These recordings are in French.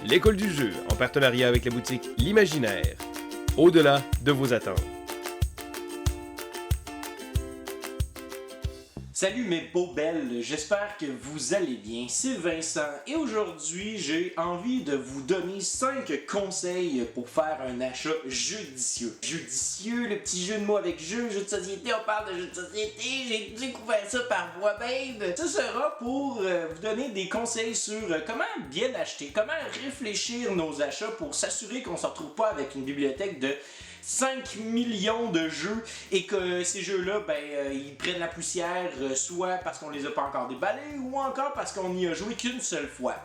l'école du jeu, en partenariat avec la boutique L'Imaginaire. Au-delà de vos attentes. Salut mes beaux belles, j'espère que vous allez bien, c'est Vincent et aujourd'hui j'ai envie de vous donner 5 conseils pour faire un achat judicieux. Judicieux, le petit jeu de mots avec jeu de société, on parle de jeu de société, j'ai découvert ça par moi-même. Ce sera pour vous donner des conseils sur comment bien acheter, comment réfléchir nos achats pour s'assurer qu'on ne se retrouve pas avec une bibliothèque de 5 millions de jeux et que ces jeux-là, ils prennent la poussière soit parce qu'on les a pas encore déballés ou encore parce qu'on n'y a joué qu'une seule fois.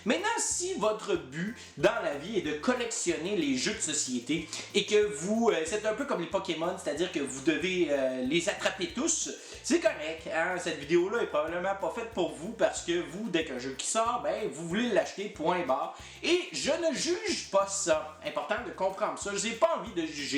Maintenant, si votre but dans la vie est de collectionner les jeux de société et que vous, c'est un peu comme les Pokémon, c'est-à-dire que vous devez les attraper tous, c'est correct, hein? Cette vidéo-là est probablement pas faite pour vous parce que vous, dès qu'un jeu qui sort, vous voulez l'acheter, point barre. Et je ne juge pas ça. Important de comprendre ça. Je n'ai pas envie de juger.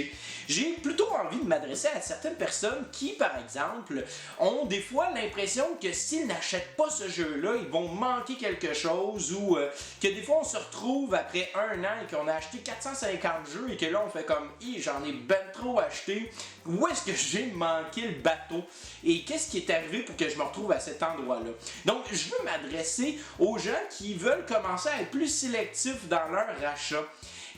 J'ai plutôt envie de m'adresser à certaines personnes qui, par exemple, ont des fois l'impression que s'ils n'achètent pas ce jeu-là, ils vont manquer quelque chose ou que des fois on se retrouve après un an et qu'on a acheté 450 jeux et que là on fait comme « j'en ai ben trop acheté, où est-ce que j'ai manqué le bateau? » Et qu'est-ce qui est arrivé pour que je me retrouve à cet endroit-là? Donc, je veux m'adresser aux gens qui veulent commencer à être plus sélectifs dans leur achat.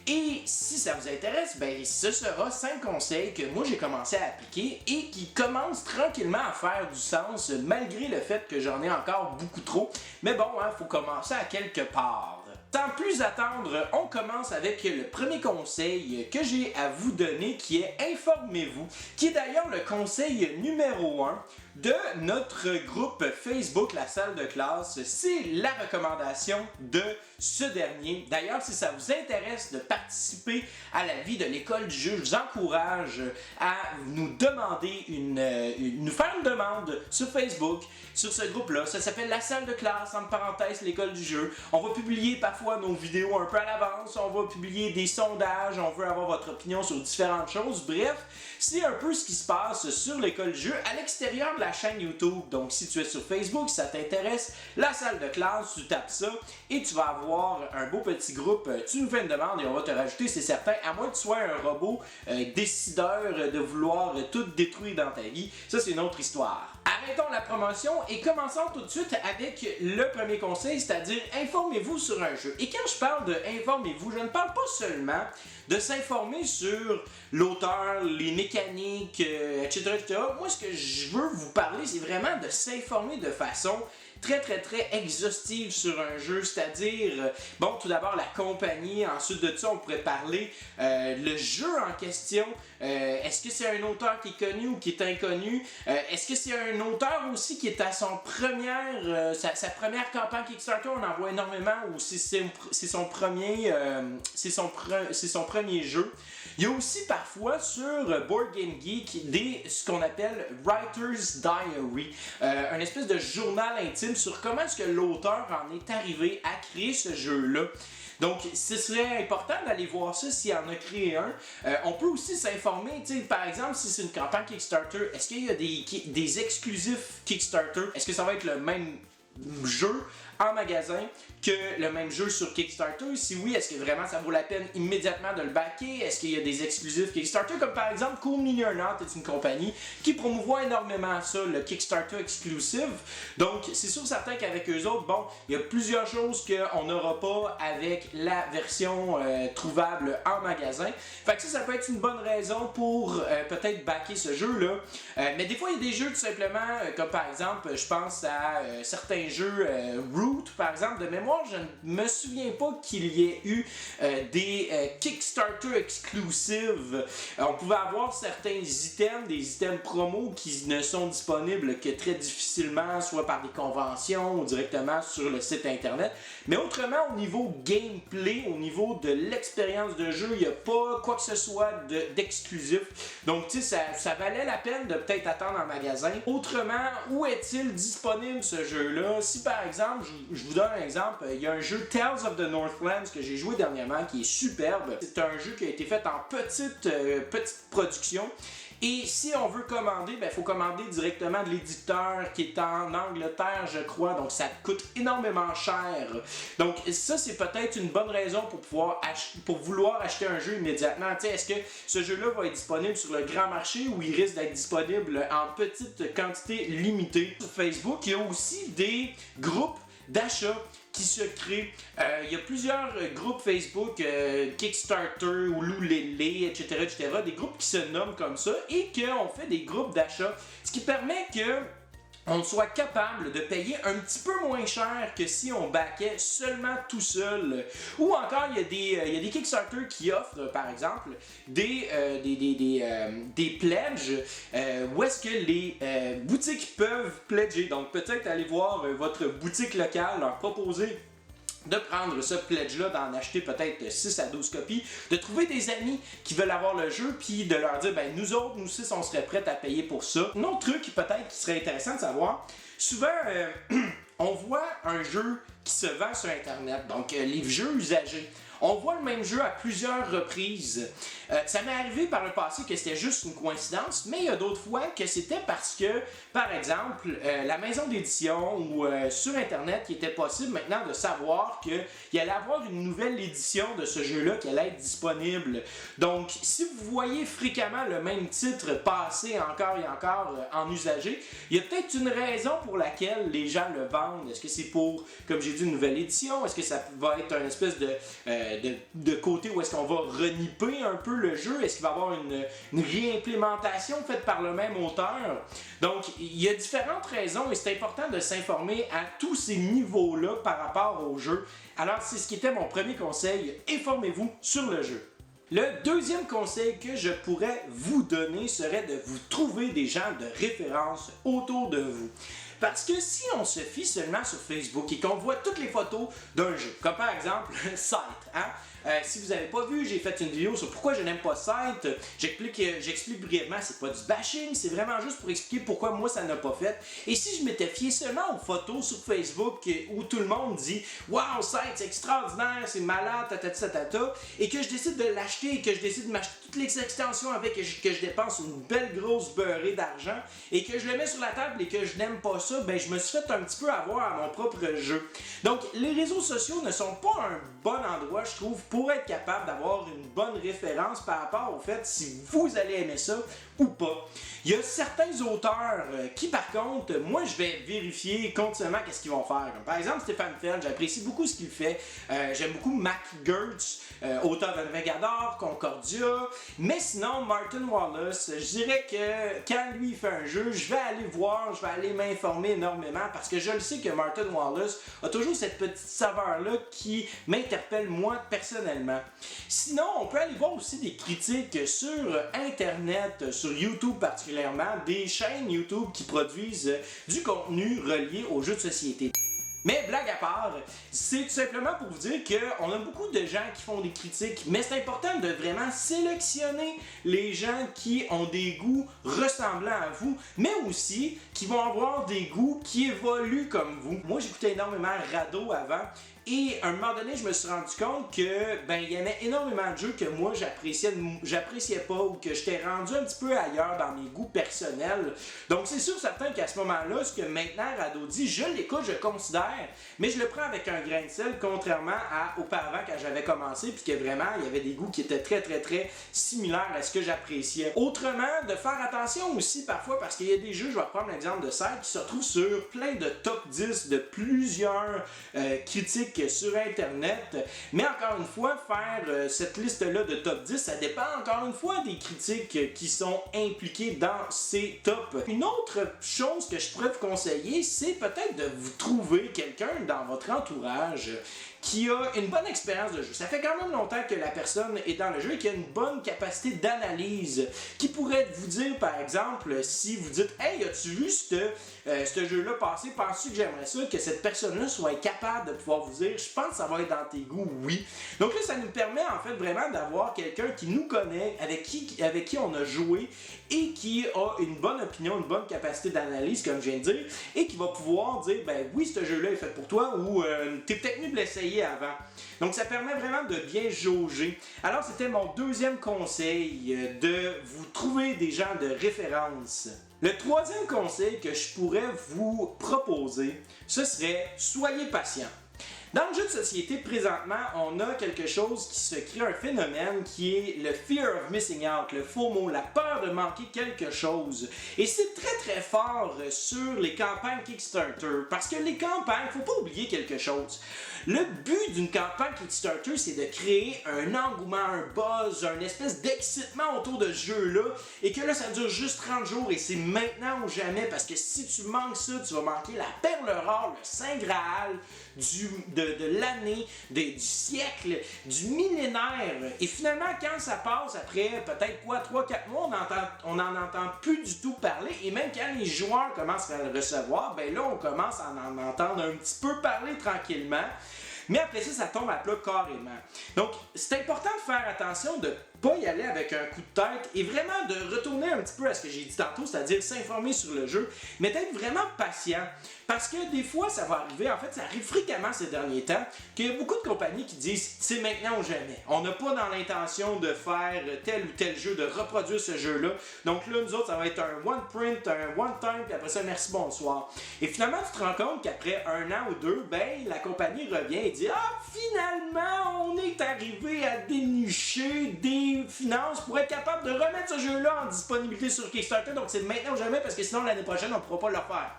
Et si ça vous intéresse, ce sera 5 conseils que moi j'ai commencé à appliquer et qui commencent tranquillement à faire du sens malgré le fait que j'en ai encore beaucoup trop. Mais bon, faut commencer à quelque part. Sans plus attendre, on commence avec le premier conseil que j'ai à vous donner qui est informez-vous, qui est d'ailleurs le conseil numéro 1 de notre groupe Facebook, la salle de classe. C'est la recommandation de ce dernier. D'ailleurs, si ça vous intéresse de participer à la vie de l'école du jeu, je vous encourage à nous demander nous faire une demande sur Facebook, sur ce groupe-là. Ça s'appelle la salle de classe, entre parenthèses, l'école du jeu. On va publier parfois nos vidéos un peu à l'avance, on va publier des sondages, on veut avoir votre opinion sur différentes choses. Bref, c'est un peu ce qui se passe sur l'école du jeu à l'extérieur de la chaîne YouTube. Donc si tu es sur Facebook, si ça t'intéresse, la salle de classe, tu tapes ça et tu vas avoir un beau petit groupe. Tu nous fais une demande et on va te rajouter, c'est certain, à moins que tu sois un robot décideur de vouloir tout détruire dans ta vie. Ça, c'est une autre histoire. Arrêtons la promotion et commençons tout de suite avec le premier conseil, c'est-à-dire informez-vous sur un jeu. Et quand je parle de informez-vous, je ne parle pas seulement de s'informer sur l'auteur, les mécaniques, etc., etc. Moi, ce que je veux vous parler, c'est vraiment de s'informer de façon très exhaustive sur un jeu, c'est-à-dire, tout d'abord la compagnie, ensuite de ça on pourrait parler le jeu en question, est-ce que c'est un auteur qui est connu ou qui est inconnu, est-ce que c'est un auteur aussi qui est à sa première campagne Kickstarter, on en voit énormément, ou c'est son premier jeu. Il y a aussi parfois sur Board Game Geek ce qu'on appelle Writer's Diary, un espèce de journal intime sur comment est-ce que l'auteur en est arrivé à créer ce jeu-là. Donc, ce serait important d'aller voir ça s'il en a créé un. On peut aussi s'informer, par exemple, si c'est une campagne Kickstarter, est-ce qu'il y a des exclusifs Kickstarter? Est-ce que ça va être le même jeu en magasin que le même jeu sur Kickstarter? Si oui, est-ce que vraiment ça vaut la peine immédiatement de le backer? Est-ce qu'il y a des exclusifs Kickstarter? Comme par exemple, Cool Millionaire est une compagnie qui promouvoit énormément ça, le Kickstarter exclusive. Donc, c'est sûr certain qu'avec eux autres, il y a plusieurs choses qu'on n'aura pas avec la version trouvable en magasin. Fait que ça peut être une bonne raison pour peut-être backer ce jeu-là. Mais des fois, il y a des jeux tout simplement, comme par exemple, je pense à certains jeux Root, par exemple, de mémoire, je ne me souviens pas qu'il y ait eu des Kickstarter exclusives. On pouvait avoir certains items, des items promo qui ne sont disponibles que très difficilement, soit par des conventions ou directement sur le site internet. Mais autrement, au niveau gameplay, au niveau de l'expérience de jeu, il n'y a pas quoi que ce soit d'exclusif. Donc, tu sais, ça valait la peine de peut-être attendre en magasin. Autrement, où est-il disponible ce jeu-là? Si par exemple, je vous donne un exemple, il y a un jeu Tales of the Northlands que j'ai joué dernièrement qui est superbe. C'est un jeu qui a été fait en petite production Et si on veut commander, il faut commander directement de l'éditeur qui est en Angleterre, je crois, donc ça coûte énormément cher. Donc ça, c'est peut-être une bonne raison pour vouloir acheter un jeu immédiatement. Est-ce que ce jeu-là va être disponible sur le grand marché ou il risque d'être disponible en petite quantité limitée? Sur Facebook, il y a aussi des groupes d'achat qui se créent. Il y a plusieurs groupes Facebook, Kickstarter, Ululele, etc., des groupes qui se nomment comme ça et qu'on fait des groupes d'achat, ce qui permet que on soit capable de payer un petit peu moins cher que si on backait seulement tout seul. Ou encore, il y a des Kickstarter qui offrent, par exemple, des pledges où est-ce que les boutiques peuvent pledger. Donc, peut-être aller voir votre boutique locale, leur proposer de prendre ce pledge-là, d'en acheter peut-être 6 à 12 copies, de trouver des amis qui veulent avoir le jeu, puis de leur dire, nous autres, nous 6, on serait prêts à payer pour ça. Un autre truc peut-être qui serait intéressant de savoir, souvent, on voit un jeu qui se vend sur Internet, donc les jeux usagés. On voit le même jeu à plusieurs reprises. Ça m'est arrivé par le passé que c'était juste une coïncidence, mais il y a d'autres fois que c'était parce que, par exemple, la maison d'édition ou sur Internet, il était possible maintenant de savoir qu'il allait avoir une nouvelle édition de ce jeu-là qui allait être disponible. Donc, si vous voyez fréquemment le même titre passer encore et encore en usagé, il y a peut-être une raison pour laquelle les gens le vendent. Est-ce que c'est pour, comme j'ai dit, une nouvelle édition? Est-ce que ça va être une espèce de côté où est-ce qu'on va reniper un peu le jeu? Est-ce qu'il va y avoir une réimplémentation faite par le même auteur? Donc, il y a différentes raisons et c'est important de s'informer à tous ces niveaux-là par rapport au jeu. Alors, c'est ce qui était mon premier conseil. Informez-vous sur le jeu. Le deuxième conseil que je pourrais vous donner serait de vous trouver des gens de référence autour de vous. Parce que si on se fie seulement sur Facebook et qu'on voit toutes les photos d'un jeu, comme par exemple Scythe, si vous n'avez pas vu, j'ai fait une vidéo sur pourquoi je n'aime pas Scythe. J'explique brièvement, c'est pas du bashing, c'est vraiment juste pour expliquer pourquoi moi ça n'a pas fait. Et si je m'étais fié seulement aux photos sur Facebook où tout le monde dit « Wow, Scythe, c'est extraordinaire, c'est malade, tatata », et que je décide de l'acheter et que je décide de m'acheter toutes les extensions avec, que je dépense une belle grosse beurrée d'argent et que je le mets sur la table et que je n'aime pas ça, je me suis fait un petit peu avoir à mon propre jeu. Donc, les réseaux sociaux ne sont pas un bon endroit, je trouve, pour être capable d'avoir une bonne référence par rapport au fait si vous allez aimer ça ou pas. Il y a certains auteurs qui, par contre, moi, je vais vérifier continuellement qu'est-ce qu'ils vont faire. Comme par exemple, Stéphane Feld, j'apprécie beaucoup ce qu'il fait. J'aime beaucoup Mac Gertz, auteur de Vengador, Concordia. Mais sinon, Martin Wallace, je dirais que quand lui fait un jeu, je vais aller voir, je vais aller m'informer énormément parce que je le sais que Martin Wallace a toujours cette petite saveur-là qui m'interpelle moi personnellement. Sinon, on peut aller voir aussi des critiques sur Internet, sur YouTube particulièrement, des chaînes YouTube qui produisent du contenu relié aux jeux de société. Mais blague à part, c'est tout simplement pour vous dire qu'on a beaucoup de gens qui font des critiques, mais c'est important de vraiment sélectionner les gens qui ont des goûts ressemblant à vous, mais aussi qui vont avoir des goûts qui évoluent comme vous. Moi, j'écoutais énormément Rado avant. Et à un moment donné, je me suis rendu compte que il y avait énormément de jeux que moi j'appréciais pas ou que j'étais rendu un petit peu ailleurs dans mes goûts personnels. Donc c'est sûr certain qu'à ce moment-là, ce que maintenant Rado dit, je l'écoute, je considère, mais je le prends avec un grain de sel, contrairement à auparavant quand j'avais commencé, puis que vraiment il y avait des goûts qui étaient très très très similaires à ce que j'appréciais. Autrement, de faire attention aussi parfois parce qu'il y a des jeux, je vais prendre l'exemple de Scythe, qui se retrouvent sur plein de top 10 de plusieurs critiques sur Internet. Mais encore une fois, faire cette liste-là de top 10, ça dépend encore une fois des critiques qui sont impliquées dans ces tops. Une autre chose que je pourrais vous conseiller, c'est peut-être de vous trouver quelqu'un dans votre entourage qui a une bonne expérience de jeu. Ça fait quand même longtemps que la personne est dans le jeu et qui a une bonne capacité d'analyse, qui pourrait vous dire, par exemple, si vous dites « Hey, as-tu vu ce jeu-là passer? Penses-tu que j'aimerais ça? » Que cette personne-là soit capable de pouvoir vous dire « Je pense que ça va être dans tes goûts, oui. » Donc là, ça nous permet en fait vraiment d'avoir quelqu'un qui nous connaît, avec qui on a joué et qui a une bonne opinion, une bonne capacité d'analyse, comme je viens de dire, et qui va pouvoir dire « Ben oui, ce jeu-là est fait pour toi » ou « T'es peut-être mieux de l'essayer essayé avant. Donc ça permet vraiment de bien jauger. Alors c'était mon deuxième conseil, de vous trouver des gens de référence. Le troisième conseil que je pourrais vous proposer, ce serait soyez patient. Dans le jeu de société, présentement, on a quelque chose qui se crée, un phénomène qui est le fear of missing out, le FOMO, la peur de manquer quelque chose. Et c'est très très fort sur les campagnes Kickstarter, parce que les campagnes, faut pas oublier quelque chose. Le but d'une campagne Kickstarter, c'est de créer un engouement, un buzz, une espèce d'excitement autour de ce jeu-là, et que là, ça dure juste 30 jours, et c'est maintenant ou jamais, parce que si tu manques ça, tu vas manquer la perle rare, le Saint Graal, de l'année, du siècle, du millénaire. Et finalement, quand ça passe, après peut-être 3-4 mois, on n'en entend plus du tout parler. Et même quand les joueurs commencent à le recevoir, ben là, on commence à en entendre un petit peu parler tranquillement. Mais après ça, ça tombe à plat carrément. Donc, c'est important de faire attention de pas y aller avec un coup de tête et vraiment de retourner un petit peu à ce que j'ai dit tantôt, c'est-à-dire s'informer sur le jeu, mais d'être vraiment patient. Parce que des fois, ça va arriver, en fait, ça arrive fréquemment ces derniers temps, qu'il y a beaucoup de compagnies qui disent « c'est maintenant ou jamais ». On n'a pas dans l'intention de faire tel ou tel jeu, de reproduire ce jeu-là. Donc là, nous autres, ça va être un one print, un one time, puis après ça, merci, bonsoir. Et finalement, tu te rends compte qu'après 1 an ou 2, ben, la compagnie revient et dit « ah, finalement, on est arrivé à dénicher des finances pour être capable de remettre ce jeu-là en disponibilité sur Kickstarter, donc c'est maintenant ou jamais, parce que sinon, l'année prochaine, on ne pourra pas le faire. »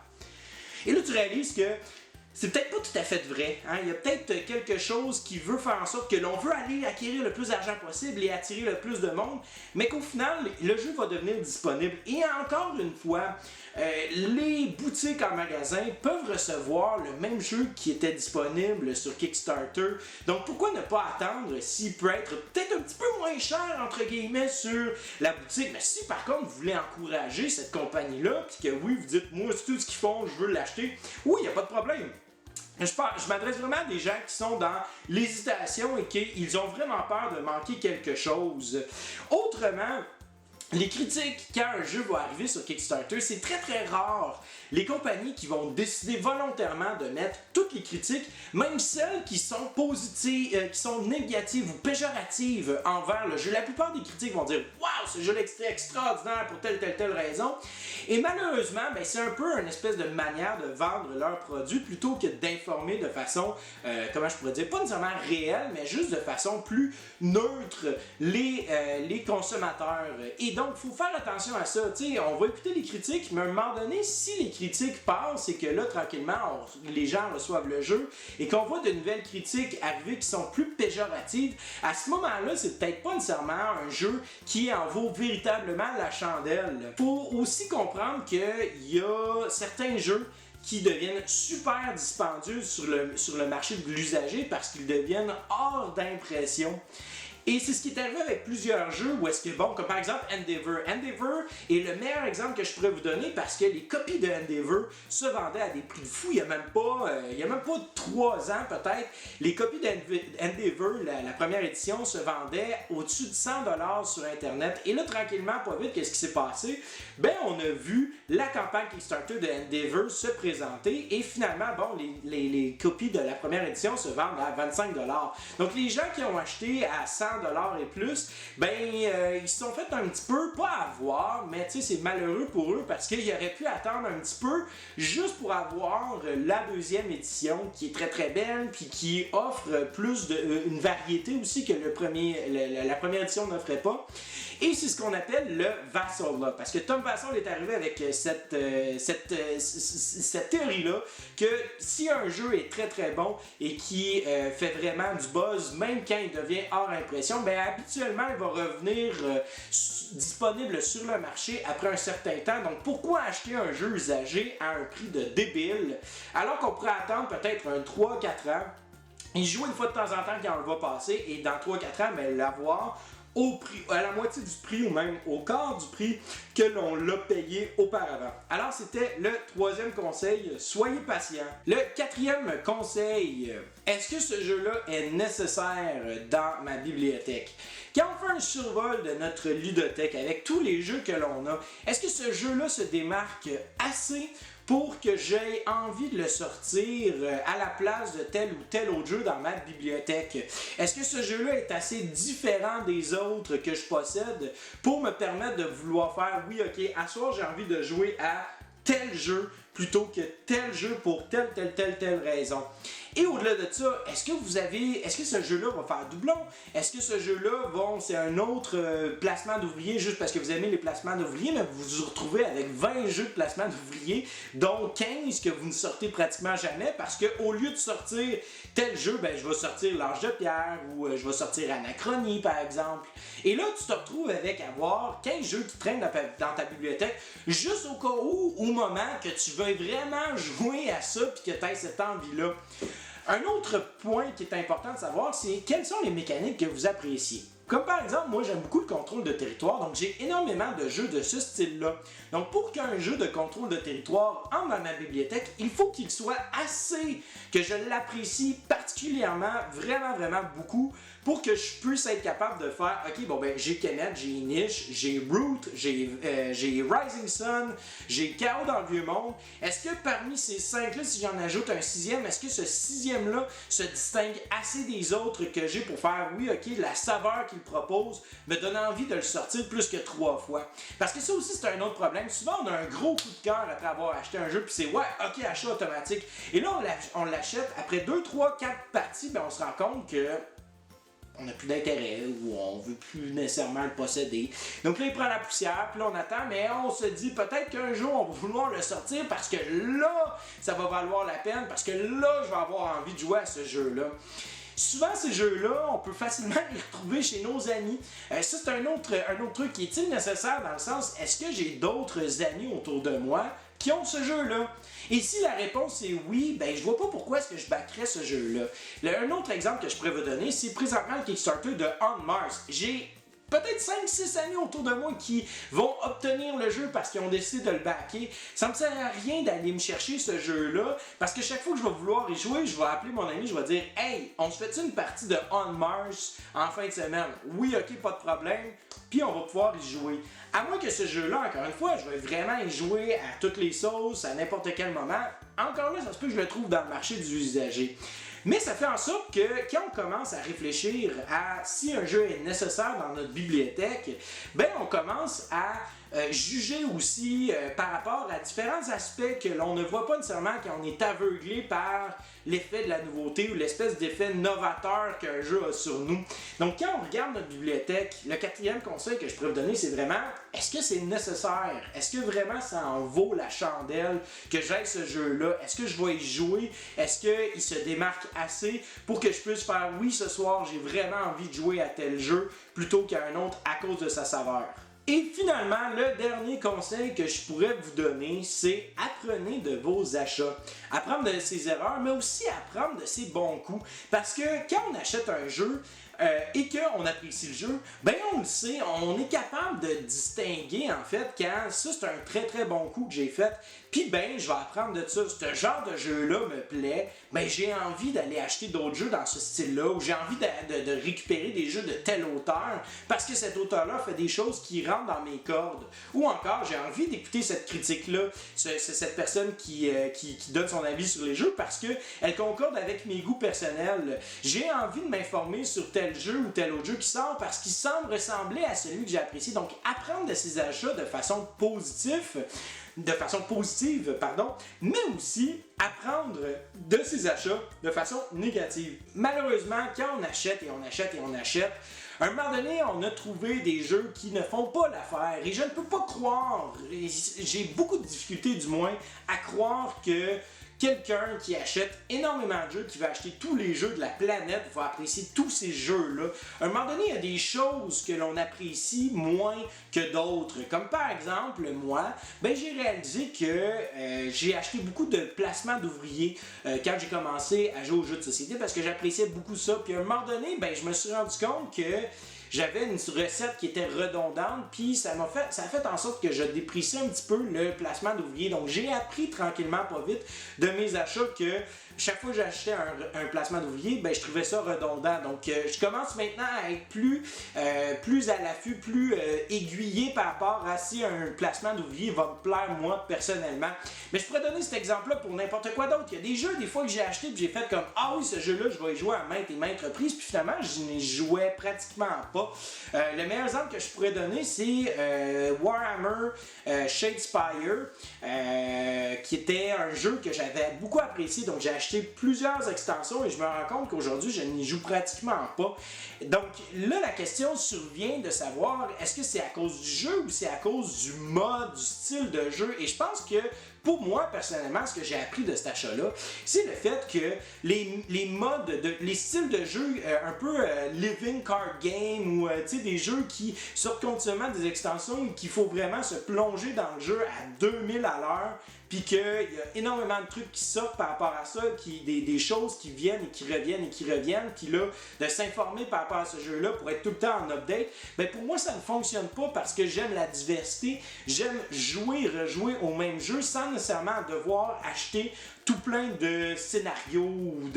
Et là, tu réalises que c'est peut-être pas tout à fait vrai. Hein? Il y a peut-être quelque chose qui veut faire en sorte que l'on veut aller acquérir le plus d'argent possible et attirer le plus de monde, mais qu'au final, le jeu va devenir disponible. Et encore une fois, les boutiques en magasin peuvent recevoir le même jeu qui était disponible sur Kickstarter. Donc pourquoi ne pas attendre s'il peut être peut-être un petit peu moins cher entre guillemets sur la boutique. Mais si par contre vous voulez encourager cette compagnie-là, puis que oui, vous dites moi c'est tout ce qu'ils font, je veux l'acheter, oui, il n'y a pas de problème. Je m'adresse vraiment à des gens qui sont dans l'hésitation et qu'ils ont vraiment peur de manquer quelque chose. Autrement, les critiques, quand un jeu va arriver sur Kickstarter, c'est très très rare. Les compagnies qui vont décider volontairement de mettre toutes les critiques, même celles qui sont positives, qui sont négatives ou péjoratives envers le jeu. La plupart des critiques vont dire « Waouh, ce jeu est extraordinaire pour telle raison ». Et malheureusement, ben, c'est un peu une espèce de manière de vendre leurs produits plutôt que d'informer de façon, comment je pourrais dire, pas nécessairement réelle, mais juste de façon plus neutre les consommateurs. Et donc, il faut faire attention à ça. T'sais, on va écouter les critiques, mais à un moment donné, si les critiques passent et que là, tranquillement, les gens reçoivent le jeu et qu'on voit de nouvelles critiques arriver qui sont plus péjoratives, à ce moment-là, c'est peut-être pas nécessairement un jeu qui en vaut véritablement la chandelle. Faut aussi comprendre qu'il y a certains jeux qui deviennent super dispendieux sur le marché de l'usager parce qu'ils deviennent hors d'impression. Et c'est ce qui est arrivé avec plusieurs jeux où est-ce que, bon, comme par exemple Endeavor. Endeavor est le meilleur exemple que je pourrais vous donner parce que les copies de Endeavor se vendaient à des prix de fou. Il y a même pas 3 ans peut-être. Les copies d'Endeavor, la première édition, se vendaient au-dessus de 100$ sur Internet. Et là, tranquillement, pas vite, qu'est-ce qui s'est passé? Ben, on a vu la campagne Kickstarter de Endeavor se présenter et finalement, bon, les copies de la première édition se vendent à 25$. Donc, les gens qui ont acheté à 100$ et plus, ben ils se sont fait un petit peu, pas avoir, mais tu sais c'est malheureux pour eux parce qu'ils auraient pu attendre un petit peu juste pour avoir la deuxième édition qui est très très belle puis qui offre plus une variété aussi que la première édition n'offrait pas. Et c'est ce qu'on appelle le Vassal là, parce que Tom Vassal est arrivé avec cette théorie-là que si un jeu est très très bon et qui fait vraiment du buzz, même quand il devient hors impression, ben habituellement il va revenir disponible sur le marché après un certain temps. Donc pourquoi acheter un jeu usagé à un prix de débile alors qu'on pourrait attendre peut-être un 3-4 ans, y jouer une fois de temps en temps quand on va passer et dans 3-4 ans ben, l'avoir au prix, à la moitié du prix ou même au quart du prix que l'on l'a payé auparavant. Alors c'était le troisième conseil, soyez patient. Le quatrième conseil, est-ce que ce jeu-là est nécessaire dans ma bibliothèque? Quand on fait un survol de notre ludothèque avec tous les jeux que l'on a, est-ce que ce jeu-là se démarque assez pour que j'aie envie de le sortir à la place de tel ou tel autre jeu dans ma bibliothèque. Est-ce que ce jeu-là est assez différent des autres que je possède pour me permettre de vouloir faire, oui, ok, à soir j'ai envie de jouer à tel jeu plutôt que tel jeu pour telle raison. Et au-delà de ça, est-ce que ce jeu-là va faire doublon? Est-ce que ce jeu-là, c'est un autre placement d'ouvriers juste parce que vous aimez les placements d'ouvriers, mais vous vous retrouvez avec 20 jeux de placement d'ouvriers, dont 15 que vous ne sortez pratiquement jamais parce que au lieu de sortir tel jeu, je vais sortir l'Ange de Pierre ou je vais sortir Anachronie par exemple. Et là, tu te retrouves avec avoir 15 jeux qui traînent dans ta bibliothèque juste au cas où, au moment que tu veuilles vraiment jouer à ça puis que tu aies cette envie-là. Un autre point qui est important de savoir, c'est quelles sont les mécaniques que vous appréciez. Comme par exemple, moi j'aime beaucoup le contrôle de territoire, donc j'ai énormément de jeux de ce style-là. Donc pour qu'un jeu de contrôle de territoire entre dans ma bibliothèque, il faut qu'il soit assez que je l'apprécie particulièrement, vraiment beaucoup, pour que je puisse être capable de faire, ok, j'ai Kemet, j'ai Niche, j'ai Root, j'ai Rising Sun, j'ai Chaos dans le Vieux Monde. Est-ce que parmi ces 5-là, si j'en ajoute un 6e, est-ce que ce 6e-là se distingue assez des autres que j'ai pour faire, oui, ok, la saveur qu'il propose me donne envie de le sortir plus que 3 fois. Parce que ça aussi, c'est un autre problème. Souvent, on a un gros coup de cœur après avoir acheté un jeu, puis c'est, ouais, ok, achat automatique. Et là, on l'achète, après 2, 3, 4 parties, on se rend compte que on n'a plus d'intérêt ou on veut plus nécessairement le posséder. Donc là, il prend la poussière, puis là, on attend, mais on se dit peut-être qu'un jour, on va vouloir le sortir parce que là, ça va valoir la peine, parce que là, je vais avoir envie de jouer à ce jeu-là. Souvent, ces jeux-là, on peut facilement les retrouver chez nos amis. Ça, c'est un autre truc qui est-il nécessaire dans le sens, est-ce que j'ai d'autres amis autour de moi qui ont ce jeu-là? Et si la réponse est oui, je vois pas pourquoi est-ce que je backerais ce jeu-là. Un autre exemple que je pourrais vous donner, c'est présentement le Kickstarter de On Mars. J'ai peut-être 5-6 amis autour de moi qui vont obtenir le jeu parce qu'ils ont décidé de le backer. Ça me sert à rien d'aller me chercher ce jeu-là parce que chaque fois que je vais vouloir y jouer, je vais appeler mon ami, je vais dire « Hey, on se fait une partie de On Mars en fin de semaine? » Oui, ok, pas de problème. Puis on va pouvoir y jouer. À moins que ce jeu-là, encore une fois, je vais vraiment y jouer à toutes les sauces, à n'importe quel moment. Encore là, ça se peut que je le trouve dans le marché du usager. Mais ça fait en sorte que quand on commence à réfléchir à si un jeu est nécessaire dans notre bibliothèque, on commence à juger aussi par rapport à différents aspects que l'on ne voit pas nécessairement quand on est aveuglé par l'effet de la nouveauté ou l'espèce d'effet novateur qu'un jeu a sur nous. Donc quand on regarde notre bibliothèque, le 4e conseil que je pourrais vous donner, c'est vraiment, est-ce que c'est nécessaire? Est-ce que vraiment ça en vaut la chandelle que j'aille ce jeu-là? Est-ce que je vais y jouer? Est-ce qu'il se démarque assez pour que je puisse faire, oui, ce soir, j'ai vraiment envie de jouer à tel jeu plutôt qu'à un autre à cause de sa saveur? Et finalement, le dernier conseil que je pourrais vous donner, c'est apprenez de vos achats. Apprendre de ses erreurs, mais aussi apprendre de ses bons coups. Parce que quand on achète un jeu et qu'on apprécie le jeu, on le sait, on est capable de distinguer en fait quand ça c'est un très bon coup que j'ai fait. Puis je vais apprendre de ça. Ce genre de jeu-là me plaît. J'ai envie d'aller acheter d'autres jeux dans ce style-là, ou j'ai envie de récupérer des jeux de tel auteur, parce que cet auteur-là fait des choses qui rentrent dans mes cordes. Ou encore, j'ai envie d'écouter cette critique-là, cette personne qui donne son avis sur les jeux, parce qu'elle concorde avec mes goûts personnels. J'ai envie de m'informer sur tel jeu ou tel autre jeu qui sort, parce qu'il semble ressembler à celui que j'ai apprécié. Donc, apprendre de ses achats de façon positive, mais aussi apprendre de ses achats de façon négative. Malheureusement, quand on achète, à un moment donné, on a trouvé des jeux qui ne font pas l'affaire. Et je ne peux pas croire, j'ai beaucoup de difficultés du moins, à croire que quelqu'un qui achète énormément de jeux, qui va acheter tous les jeux de la planète, va apprécier tous ces jeux-là. À un moment donné, il y a des choses que l'on apprécie moins que d'autres. Comme par exemple, moi, j'ai réalisé que j'ai acheté beaucoup de placements d'ouvriers quand j'ai commencé à jouer aux jeux de société parce que j'appréciais beaucoup ça. Puis à un moment donné, je me suis rendu compte que j'avais une recette qui était redondante, puis ça a fait en sorte que je dépréciais un petit peu le placement d'ouvriers. Donc j'ai appris tranquillement, pas vite, de mes achats que chaque fois que j'achetais un placement d'ouvrier, ben, je trouvais ça redondant. Donc, je commence maintenant à être plus à l'affût, plus aiguillé par rapport à si un placement d'ouvrier va me plaire moi personnellement. Mais je pourrais donner cet exemple-là pour n'importe quoi d'autre. Il y a des jeux des fois que j'ai acheté et j'ai fait comme ah oui, ce jeu-là, je vais y jouer à maintes et maintes reprises, puis finalement, je n'y jouais pratiquement pas. Le meilleur exemple que je pourrais donner, c'est Warhammer Shadespire, qui était un jeu que j'avais beaucoup apprécié. Donc, j'ai acheté plusieurs extensions et je me rends compte qu'aujourd'hui, je n'y joue pratiquement pas. Donc, là, la question survient de savoir est-ce que c'est à cause du jeu ou c'est à cause du mode, du style de jeu. Et je pense que pour moi, personnellement, ce que j'ai appris de cet achat-là, c'est le fait que les modes, les styles de jeu un peu living card game ou des jeux qui sortent continuellement des extensions et qu'il faut vraiment se plonger dans le jeu à 2000 à l'heure, puis qu'il y a énormément de trucs qui sortent par rapport à ça, des choses qui viennent et qui reviennent, puis là, de s'informer par rapport à ce jeu-là pour être tout le temps en update, ben pour moi, ça ne fonctionne pas parce que j'aime la diversité, j'aime jouer et rejouer au même jeu sans nécessairement devoir acheter tout plein de scénarios ou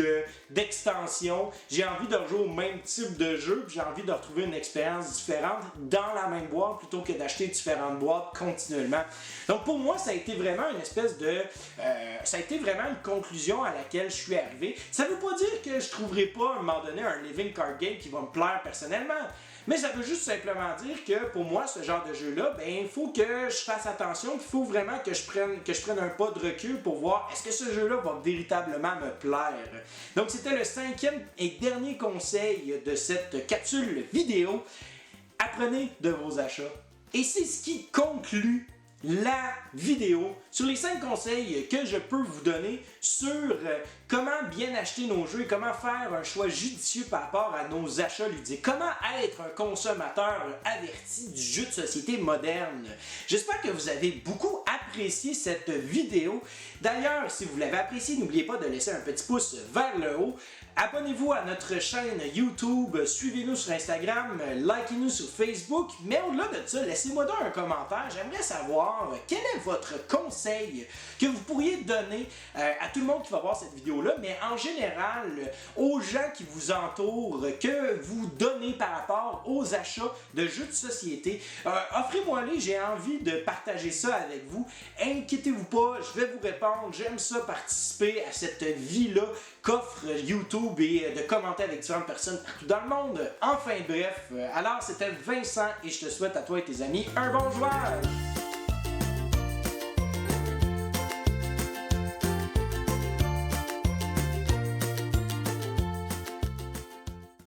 d'extensions. J'ai envie de rejouer au même type de jeu, puis j'ai envie de retrouver une expérience différente dans la même boîte plutôt que d'acheter différentes boîtes continuellement. Donc pour moi, ça a été vraiment une espèce de... ça a été vraiment une conclusion à laquelle je suis arrivé. Ça veut pas dire que je trouverai pas à un moment donné un living card game qui va me plaire personnellement. Mais ça veut juste simplement dire que pour moi, ce genre de jeu-là, ben il faut que je fasse attention, il faut vraiment que je prenne un pas de recul pour voir est-ce que ce jeu-là va véritablement me plaire. Donc c'était le 5e et dernier conseil de cette capsule vidéo. Apprenez de vos achats. Et c'est ce qui conclut la vidéo sur les 5 conseils que je peux vous donner sur comment bien acheter nos jeux et comment faire un choix judicieux par rapport à nos achats ludiques. Comment être un consommateur averti du jeu de société moderne. J'espère que vous avez beaucoup apprécié cette vidéo. D'ailleurs, si vous l'avez apprécié, n'oubliez pas de laisser un petit pouce vers le haut. Abonnez-vous à notre chaîne YouTube, suivez-nous sur Instagram, likez-nous sur Facebook, mais au-delà de ça, laissez-moi donc un commentaire. J'aimerais savoir quel est votre conseil que vous pourriez donner à tout le monde qui va voir cette vidéo-là, mais en général, aux gens qui vous entourent, que vous donnez par rapport aux achats de jeux de société. Offrez-moi-les, j'ai envie de partager ça avec vous. Inquiétez-vous pas, je vais vous répondre. J'aime ça participer à cette vie-là qu'offre YouTube et de commenter avec différentes personnes partout dans le monde. Enfin bref, alors c'était Vincent et je te souhaite à toi et tes amis un bon joueur!